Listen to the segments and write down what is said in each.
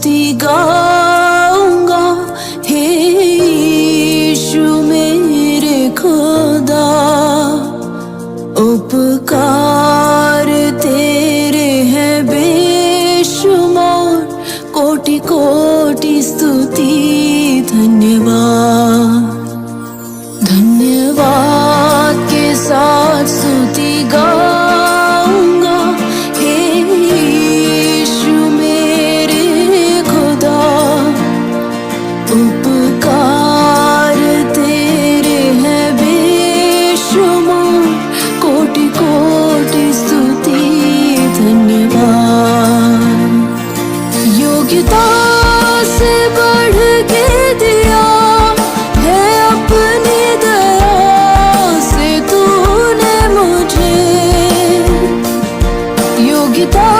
स्तुति गाऊंगा हे यीशु मेरे खुदा। उपकार तेरे हैं बेशुमार, कोटि कोटि स्तुति धन्यवाद। धन्यवाद के साथ स्तुति गाऊंगा हे यीशु मेरे खुदा। उपकार तेरे हैं बेशुमार, कोटि कोटि स्तुति धन्यवाद। योग्यता से बढ़ के दिया है अपनी दया से तूने मुझे। योग्यता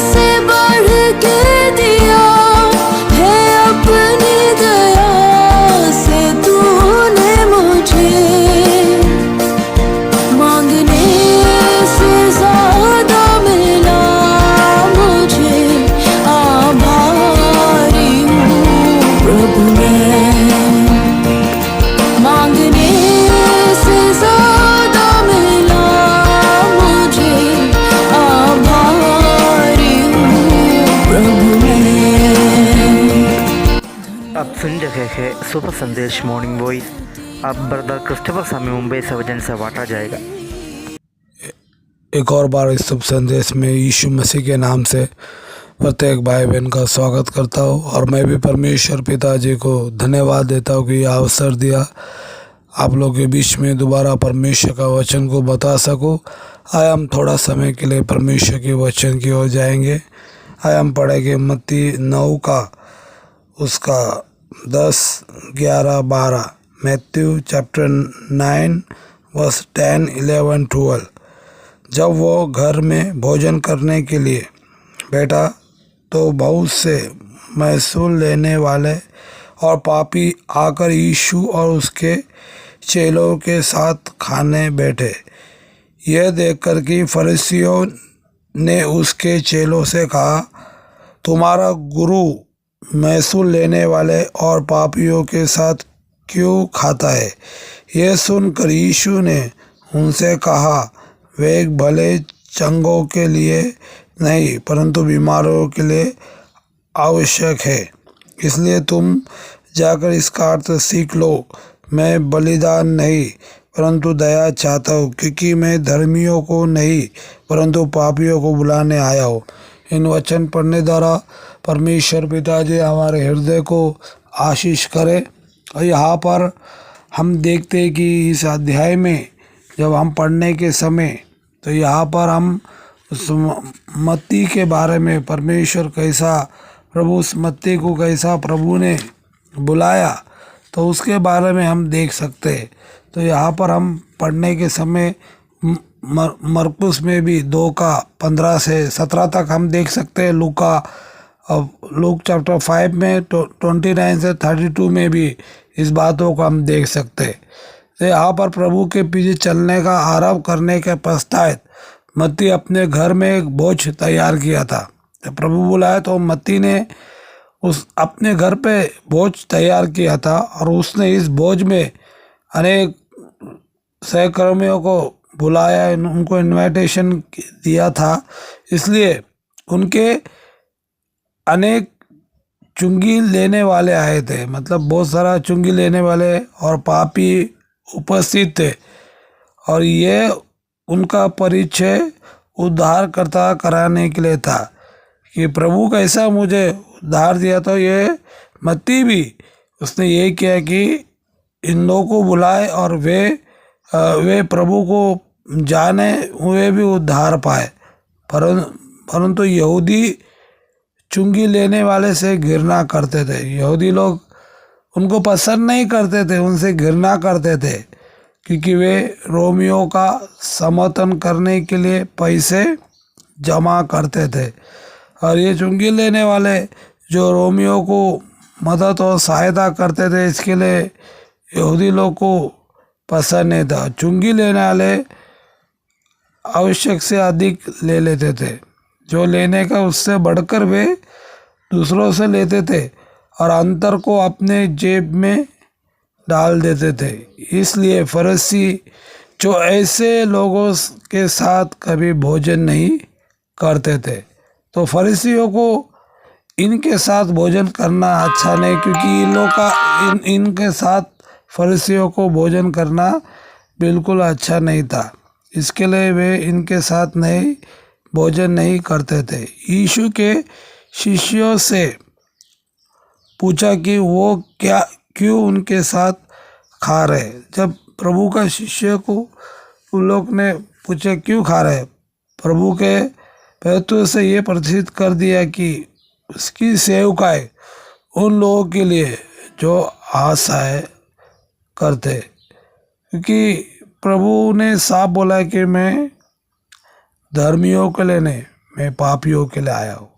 से बढ़ के दिया है अपनी दया से तूने मुझे। मांगने से ज्यादा मिला मुझे, आभारी हूँ प्रभु मैं। मांगने से ज्यादा मिला मुझे, आभारी हूँ प्रभु मैं। आप सुन रहे हैं सुबह संदेश मॉर्निंग वॉइस। अब ब्रदर क्रिस्टोफर स्वामी मुंबई से वचन से बांटा जाएगा। एक और बार इस शुभ संदेश में यीशु मसीह के नाम से प्रत्येक भाई बहन का स्वागत करता हूँ। और मैं भी परमेश्वर पिताजी को धन्यवाद देता हूँ कि यह अवसर दिया आप लोग के बीच में दोबारा परमेश्वर का वचन को बता सकूँ। आए हम थोड़ा समय के लिए परमेश्वर के वचन की ओर जाएंगे। आए हम पढ़ेंगे मत्ती 9 का उसका 10, 11, 12। Matthew chapter 9 verse 10, 11, 12। जब वो घर में भोजन करने के लिए बैठा तो बहुत से महसूल लेने वाले और पापी आकर यीशु और उसके चेलों के साथ खाने बैठे। यह देखकर कि फरीसियों ने उसके चेलों से कहा, तुम्हारा गुरु महसूल लेने वाले और पापियों के साथ क्यों खाता है? यह सुनकर यीशु ने उनसे कहा, वे एक भले चंगों के लिए नहीं परंतु बीमारों के लिए आवश्यक है। इसलिए तुम जाकर इसका अर्थ सीख लो। मैं बलिदान नहीं परंतु दया चाहता हूँ, क्योंकि मैं धर्मियों को नहीं परंतु पापियों को बुलाने आया हूँ। इन वचन पढ़ने द्वारा परमेश्वर पिताजी हमारे हृदय को आशीष करे। और यहाँ पर हम देखते हैं कि इस अध्याय में जब हम पढ़ने के समय तो यहाँ पर हम उस मत्ती के बारे में परमेश्वर कैसा प्रभु उस मत्ती को कैसा प्रभु ने बुलाया तो उसके बारे में हम देख सकते हैं। तो यहाँ पर हम पढ़ने के समय मरकुस में भी 2 का 15 से 17 तक हम देख सकते हैं। लूक चैप्टर 5 में 29 से 32 में भी इस बातों को हम देख सकते हैं। तो यहाँ पर प्रभु के पीछे चलने का आरंभ करने के पश्चात मत्ती अपने घर में एक भोज तैयार किया था। जब प्रभु बुलाया तो मत्ती ने उस अपने घर पे भोज तैयार किया था और उसने इस भोज में अनेक सहकर्मियों को बुलाया, उनको इनविटेशन दिया था। इसलिए उनके अनेक चुंगी लेने वाले आए थे, मतलब बहुत सारा चुंगी लेने वाले और पापी उपस्थित थे। और ये उनका परिचय उद्धारकर्ता कराने के लिए था कि प्रभु कैसा मुझे उद्धार दिया। तो ये मत्ती भी उसने ये किया कि इन लोगों को बुलाए और वे प्रभु को जाने, वे भी उद्धार पाए। परंतु यहूदी चुंगी लेने वाले से घृणा करते थे। यहूदी लोग उनको पसंद नहीं करते थे, उनसे घृणा करते थे, क्योंकि वे रोमियों का समर्थन करने के लिए पैसे जमा करते थे। और ये चुंगी लेने वाले जो रोमियों को मदद और सहायता करते थे, इसके लिए यहूदी लोग को पसंद नहीं था। चुंगी लेने वाले आवश्यक से अधिक ले लेते थे, जो लेने का उससे बढ़कर वे दूसरों से लेते थे और अंतर को अपने जेब में डाल देते थे। इसलिए फरीसी जो ऐसे लोगों के साथ कभी भोजन नहीं करते थे। तो फरीसियों को इनके साथ भोजन करना अच्छा नहीं, क्योंकि इन लोग का इनके साथ फरीसियों को भोजन करना बिल्कुल अच्छा नहीं था। इसके लिए वे इनके साथ नहीं भोजन नहीं करते थे। यीशु के शिष्यों से पूछा कि वो क्यों उनके साथ खा रहे। जब प्रभु का शिष्य को उन लोग ने पूछा क्यों खा रहे, प्रभु के पैतों से ये प्रसिद्ध कर दिया कि उसकी सेवकाई उन लोगों के लिए जो आशाएं करते, क्योंकि प्रभु ने साफ बोला कि मैं धर्मियों के लिए नहीं, मैं पापियों के लिए आया हूँ।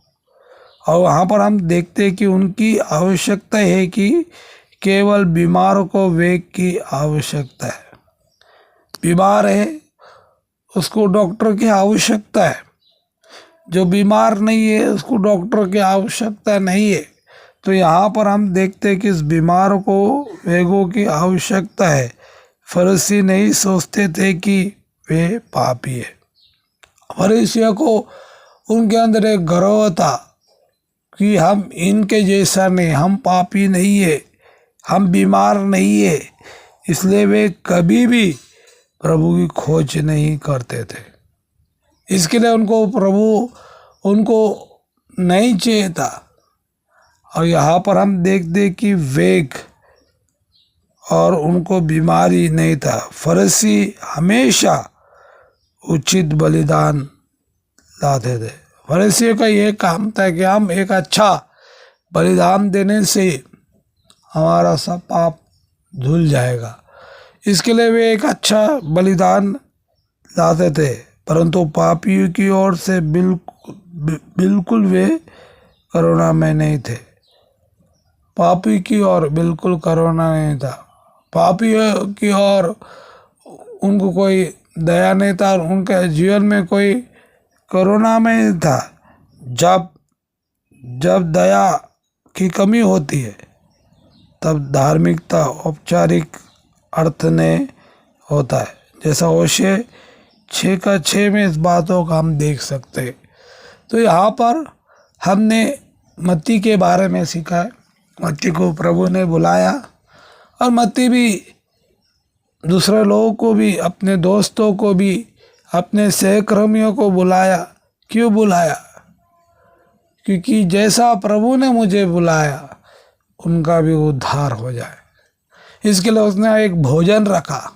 और वहाँ पर हम देखते हैं कि उनकी आवश्यकता है कि केवल बीमारों को वेग की आवश्यकता है। बीमार है उसको डॉक्टर की आवश्यकता है, जो बीमार नहीं है उसको डॉक्टर की आवश्यकता नहीं है। तो यहाँ पर हम देखते हैं कि इस बीमार को वेगों की आवश्यकता है। फरीसी नहीं सोचते थे कि वे पापी है। फरीसियों को उनके अंदर एक गर्व था कि हम इनके जैसा नहीं, हम पापी नहीं है, हम बीमार नहीं है। इसलिए वे कभी भी प्रभु की खोज नहीं करते थे। इसके लिए उनको प्रभु उनको नहीं चाहिए था। और यहाँ पर हम देखते कि वेग और उनको बीमारी नहीं था। फरीसी हमेशा उचित बलिदान लाते थे। फरीसियों का ये काम था कि हम एक अच्छा बलिदान देने से हमारा सब पाप धुल जाएगा। इसके लिए वे एक अच्छा बलिदान लाते थे, परंतु पापियों की ओर से बिल्कुल वे करुणा में नहीं थे। पापी की ओर बिल्कुल करुणा नहीं था। पापियों की ओर उनको कोई दया नहीं था और उनके जीवन में कोई करुणा में नहीं था। जब दया की कमी होती है तब धार्मिकता औपचारिक अर्थ में होता है। जैसा होशे 6:6 में इस बातों का हम देख सकते हैं। तो यहाँ पर हमने मत्ती के बारे में सीखा है। मत्ती को प्रभु ने बुलाया और मत्ती भी दूसरे लोगों को भी, अपने दोस्तों को भी, अपने सहकर्मियों को बुलाया। क्यों बुलाया? क्योंकि जैसा प्रभु ने मुझे बुलाया उनका भी उद्धार हो जाए। इसके लिए उसने एक भोजन रखा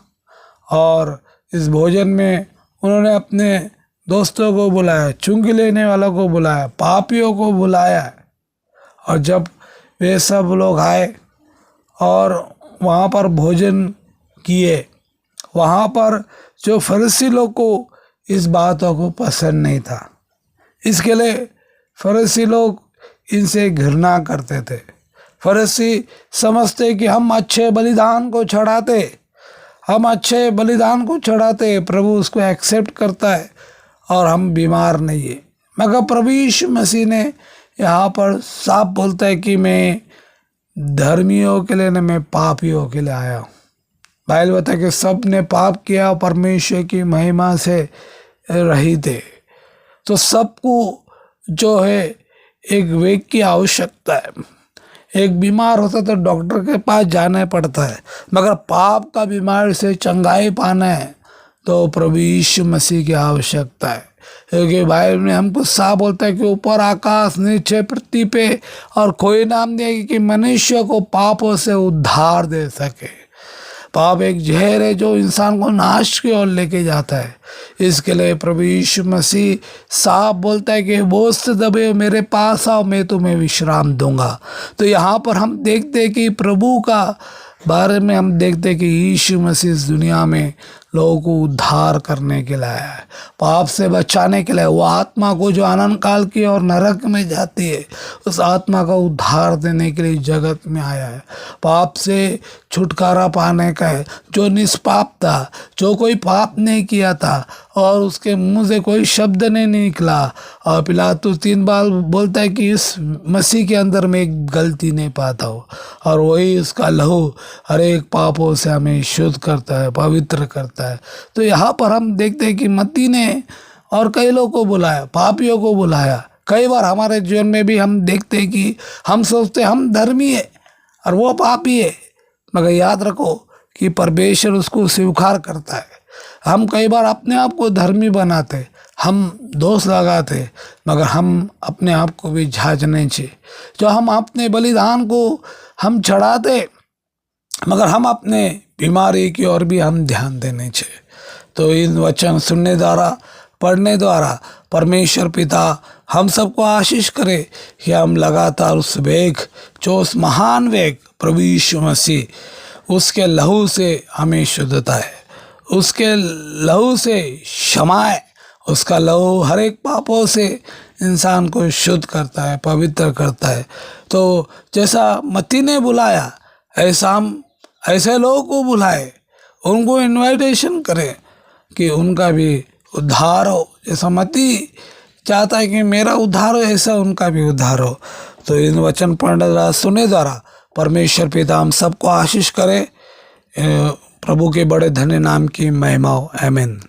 और इस भोजन में उन्होंने अपने दोस्तों को बुलाया, चुंगी लेने वालों को बुलाया, पापियों को बुलाया। और जब वे सब लोग आए और वहाँ पर भोजन किए, वहाँ पर जो फरीसी लोग को इस बातों को पसंद नहीं था। इसके लिए फरीसी लोग इनसे घृणा करते थे। फरीसी समझते कि हम अच्छे बलिदान को चढ़ाते, प्रभु उसको एक्सेप्ट करता है और हम बीमार नहीं है। मगर प्रभु यीशु मसीह ने यहाँ पर साफ बोलता है कि मैं धर्मियों के लिए नहीं, मैं पापियों के लिए आया हूँ। बाइबल बताता है कि सब ने पाप किया, परमेश्वर की महिमा से रहित है। तो सबको जो है एक वेग की आवश्यकता है। एक बीमार होता तो डॉक्टर के पास जाना पड़ता है, मगर पाप का बीमारी से चंगाई पाना है तो प्रभु यीशु मसीह की आवश्यकता है। क्योंकि बाइबल में हमको साफ बोलता है कि ऊपर आकाश नीचे पृथ्वी पे और कोई नाम नहीं कि मनुष्य को पापों से उद्धार दे सके। पाप एक जहर है जो इंसान को नाश की ओर लेके जाता है। इसके लिए प्रभु यीशु मसीह साफ बोलता है कि बोझ से दबे हो मेरे पास आओ, मैं तुम्हें विश्राम दूंगा। तो यहाँ पर हम देखते हैं कि प्रभु का बारे में हम देखते हैं कि यीशु मसीह इस दुनिया में लोगों को उद्धार करने के लिए आया है, पाप से बचाने के लिए। वो आत्मा को जो अनंत काल की और नरक में जाती है, उस आत्मा का उद्धार देने के लिए जगत में आया है। पाप से छुटकारा पाने का है। जो निष्पाप था, जो कोई पाप नहीं किया था और उसके मुंह से कोई शब्द नहीं निकला। और पिलातुस 3 बार बोलता है कि इस मसीह के अंदर मैं एक गलती नहीं पाता हूँ, और वही उसका लहू हर एक पापों से हमें शुद्ध करता है, पवित्र करता है। तो यहाँ पर हम देखते हैं कि मत्ती ने और कई लोगों को बुलाया, पापियों को बुलाया। कई बार हमारे जीवन में भी हम देखते हैं कि हम सोचते हम धर्मी है और वो पापी है, मगर याद रखो कि परमेश्वर उसको स्वीकार करता है। हम कई बार अपने आप को धर्मी बनाते, हम दोष लगाते, मगर हम अपने आप को भी जांचना चाहिए। जो हम अपने बलिदान को हम चढ़ाते, मगर हम अपने बीमारी की ओर भी हम ध्यान देने चाहिए। तो इन वचन सुनने द्वारा, पढ़ने द्वारा परमेश्वर पिता हम सबको आशीष करे कि हम लगातार उस वेग, जो उस महान वेग प्रभु यीशु मसीह, उसके लहू से हमें शुद्धता है, उसके लहू से क्षमा है। उसका लहू हर एक पापों से इंसान को शुद्ध करता है, पवित्र करता है। तो जैसा मत्ती ने बुलाया, ऐसा हम ऐसे लोगों को बुलाए, उनको इनविटेशन करें कि उनका भी उद्धार हो। जैसा मत्ती चाहता है कि मेरा उद्धार हो, ऐसा उनका भी उद्धार हो। तो इन वचन पढ़ने द्वारा, सुने द्वारा परमेश्वर पिता हम सबको आशीष करे। प्रभु के बड़े धन्य नाम की महिमा हो। आमीन।